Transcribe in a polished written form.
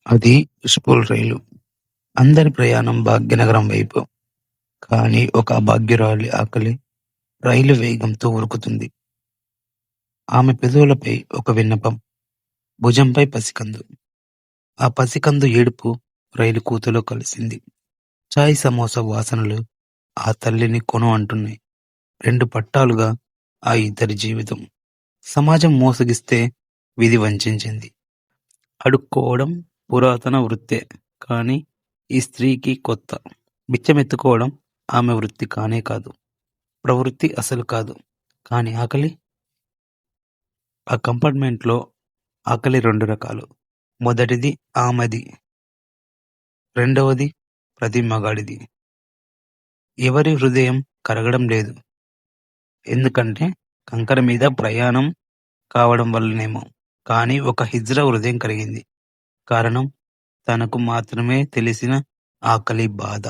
అది స్కూల్ రైలు. అందరి ప్రయాణం భాగ్యనగరం వైపు. కానీ ఒక అభాగ్యురాలి ఆకలి రైలు వేగంతో ఉరుకుతుంది. ఆమె పెదవులపై ఒక విన్నపం, భుజంపై పసికందు. ఆ పసికందు ఏడుపు రైలు కూతలో కలిసింది. చాయ్ సమోసా వాసనలు ఆ తల్లిని కొను అంటున్నాయి. 2 పట్టాలుగా ఆ ఇద్దరి జీవితం. సమాజం మోసగిస్తే విధి వంచింది. అడుక్కోవడం పురాతన వృత్తే, కానీ ఈ స్త్రీకి కొత్త. బిచ్చమెత్తుకోవడం ఆమె వృత్తి కానే కాదు, ప్రవృత్తి అసలు కాదు. కానీ ఆకలి? ఆ కంపార్ట్మెంట్లో ఆకలి 2 రకాలు. మొదటిది ఆమెది, రెండవది ప్రతి మగాడిది. ఎవరి హృదయం కరగడం లేదు. ఎందుకంటే కంకర మీద ప్రయాణం కావడం వల్లనేమో. కానీ ఒక హిజ్రా హృదయం కరిగింది. కారణం తనకు మాత్రమే తెలిసిన ఆకలి బాధ.